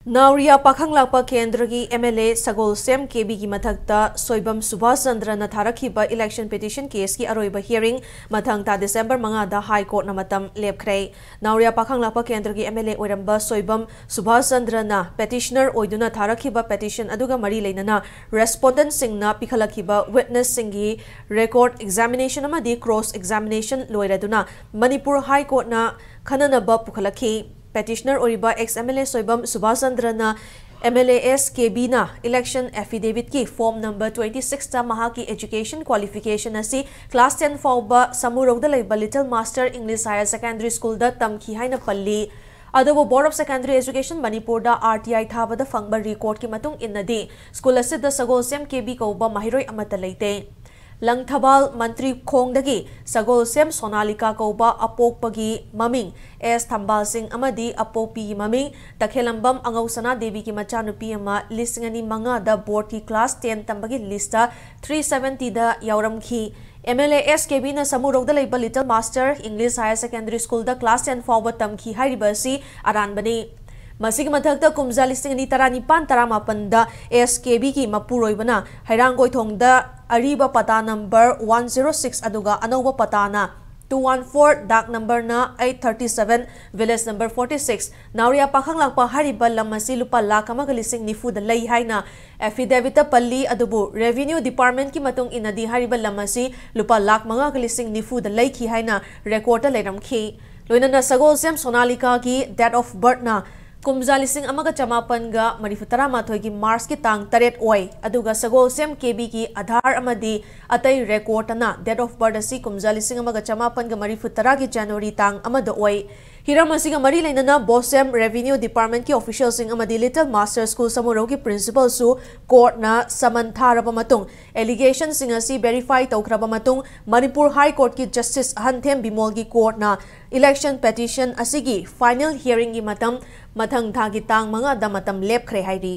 Nauria Pakhanglakpa Kendragi MLA Sagol Sem Kebi ki mathakta Soibam Subhas Chandra na tharakiba election petition case ki aroiba hearing mathangta December manga da High Court na matam lepkhrei. Nauria Pakhanglakpa Kendragi MLA oiramba Soibam Subhas Chandra na petitioner oiduna tharakiba petition aduga mari leinana respondent singna pikhalakiba witness singi record examination amadi cross examination loiraduna Manipur High Court na khananaba pukhalaki. Petitioner Oriba ex-MLA Soibam Subhas Chandra na MLAS Kebi na election affidavit ki form number 26 ta mahaki education qualification asi class 10 fauba samurogda leiba Little Master English Higher Secondary School da tamki haina palli adobo Board of Secondary Education Manipur da RTI thabada fangba record ki matung innadi school asid da Sagol Sem Kebi kauba mahiroi amata leite Langthabal Mantri Khongdagi Sagol Sem Sonalika Kauba Apokpagi Maming S Thambal Singh Amadi Apopi Maming Takhelambam Angausana Devi ki machanupi ama lisingani manga da board ki class 10 tambagi lista 370 da yauramkhi MLAS Kebi na samurogda leiba Little Master English Higher Secondary School da class 10 fauba tamki hairibasi aranbani Masig mathakta kumza listing ni taranipan taramapanda SKB ki mapuroibana hairangoi thongda Ariba pata number 106 aduga anauba patana 214 dak number na 837 village number 46 Nauria Pakhanglakpa hariba lamasi lupa lakh amaga lising nifu da lei haina affidavit palli adubu revenue department ki matung inadi hariba lamasi lupa lakh manga lising nifu da lei ki haina record leiramkhi loinana Sagol Sem Sonalika ki date of birth na Kumza lising amaga chamapan ga marifutara mathoy ki Mars ki tang taret oi aduga Sagol Sem Kebi ki Aadhar amadi atay record na date of birth asi kumza lising amaga chamapan ga marifutara ki January tang amada oi hiram asiga mari lainana Bosem Revenue Department ki official sing amadi Little Master School samuro ki principal su court na samanthara matung allegation sing asi verify tawkraba matung Manipur High Court ki Justice Hanthem Bimol ki court na election petition asigi final hearing gi matam mathang thagi tang manga da matam lepkhre hairi